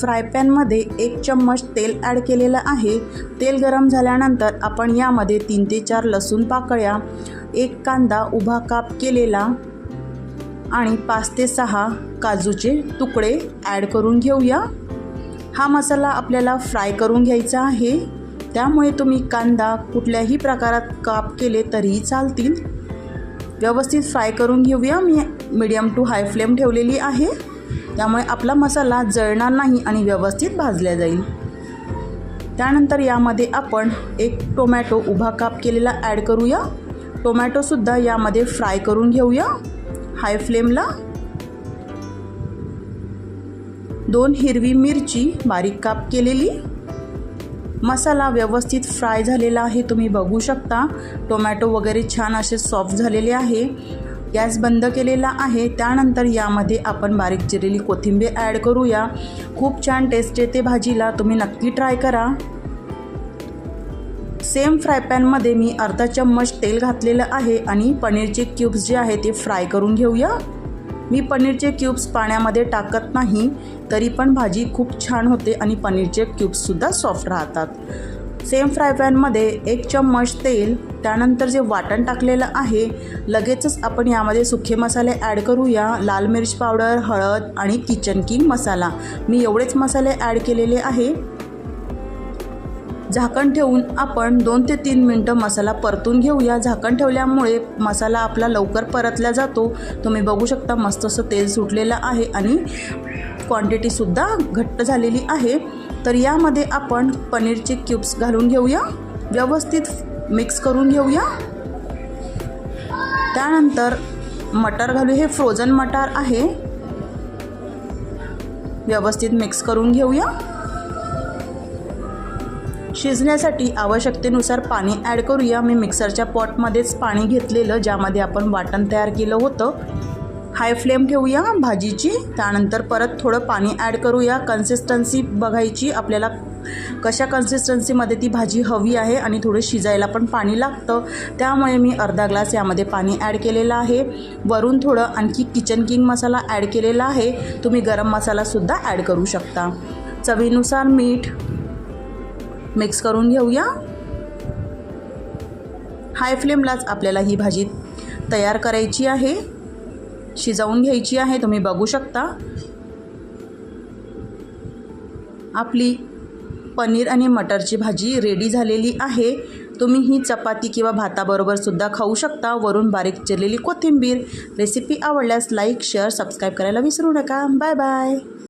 Fry पॅनमध्ये 1 चम्मच तेल add केलेलं आहे। तेल गरम झाल्यानंतर आपण यामध्ये 3 ते 4 लसूण पाकळ्या, 1 कांदा उभा काप केलेला आणि 5 ते 6 काजूचे तुकडे ॲड करून घेऊया। हा मसाला आपल्याला फ्राय करून घ्यायचा आहे, त्यामुळे तुम्ही कांदा कुठल्याही प्रकारात काप केले तरीही चालतील। व्यवस्थित फ्राय करून घेऊया। मी मीडियम टू हाय फ्लेम ठेवलेली आहे, त्यामुळे आपला मसाला जळणार नाही आणि व्यवस्थित भाजला जाईल। त्यानंतर यामध्ये आपण 1 टोमॅटो उभा काप केलेला ॲड करूया। टोमॅटोसुद्धा यामध्ये फ्राय करून घेऊया हाय फ्लेमला। 2 हिरवी मिरची बारीक काप केलेली। मसाला व्यवस्थित फ्राय झालेला आहे, तुम्ही बघू शकता। टोमॅटो वगैरे छान असे सॉफ्ट झालेले आहे। गॅस बंद केलेला आहे। त्यानंतर यामध्ये आपण बारीक चिरलेली कोथिंबीर ॲड करूया। खूप छान टेस्ट येते भाजीला, तुम्ही नक्की ट्राय करा। सेम फ्राय पॅनमध्ये मी अर्धा चम्मच तेल घातलेलं आहे आणि पनीरचे क्यूब्स जे आहे ते फ्राय करून घेऊया। मी पनीरचे क्यूब्स पाण्यामध्ये टाकत नाही, तरी पण भाजी खूप छान होते आणि पनीरचे क्यूब्ससुद्धा सॉफ्ट राहतात। सेम फ्राय पॅनमध्ये 1 चम्मच तेल, त्यानंतर जे वाटण टाकलेलं आहे लगेचच आपण यामध्ये सुखे मसाले ॲड करूया। लाल मिर्च पावडर, हळद आणि किचन किंग मसाला, मी एवढेच मसाले ॲड केलेले आहे। झाकण ठेवून आपण 2 ते 3 मिनटं मसाला परतून घेऊया। झाकण ठेवल्यामुळे मसाला आपला लवकर परतला जातो। तुम्ही बघू शकता मस्त असं तेल सुटलेलं आहे आणि क्वांटिटीसुद्धा घट्ट झालेली आहे। तर यामध्ये आपण पनीरचे क्यूब्स घालून घेऊया, व्यवस्थित मिक्स करून घेऊया। त्यानंतर मटार घालू, हे फ्रोझन मटार आहे, व्यवस्थित मिक्स करून घेऊया। शिजण्यासाठी आवश्यकतेनुसार पाणी ॲड करूया। मी मिक्सरच्या पॉटमध्येच पाणी घेतलेलं, ज्यामध्ये आपण वाटण तयार केलं होतं। हाय फ्लेम ठेवूया भाजीची, त्यानंतर परत थोडं पाणी ॲड करूया। कन्सिस्टन्सी बघायची आपल्याला, कशा कन्सिस्टन्सीमध्ये ती भाजी हवी आहे आणि थोडं शिजायला पण पाणी लागतं, त्यामुळे मी अर्धा ग्लास यामध्ये पाणी ॲड केलेलं आहे। वरून थोडं आणखी किचन किंग मसाला ॲड केलेला आहे, तुम्ही गरम मसालासुद्धा ॲड करू शकता। चवीनुसार मीठ, मिक्स करून घेऊया। हाय फ्लेमलाच आपल्याला ही भाजी तयार करायची आहे, शिजवून घ्यायची आहे। तुम्ही बघू शकता आपली पनीर आणि मटरची भाजी रेडी झालेली आहे। तुम्ही ही चपाती किंवा भाताबरोबर सुद्धा खाऊ शकता। वरून बारीक चिरलेली कोथिंबीर। रेसिपी आवडल्यास लाईक, शेअर, सबस्क्राईब करायला विसरू नका। Bye bye.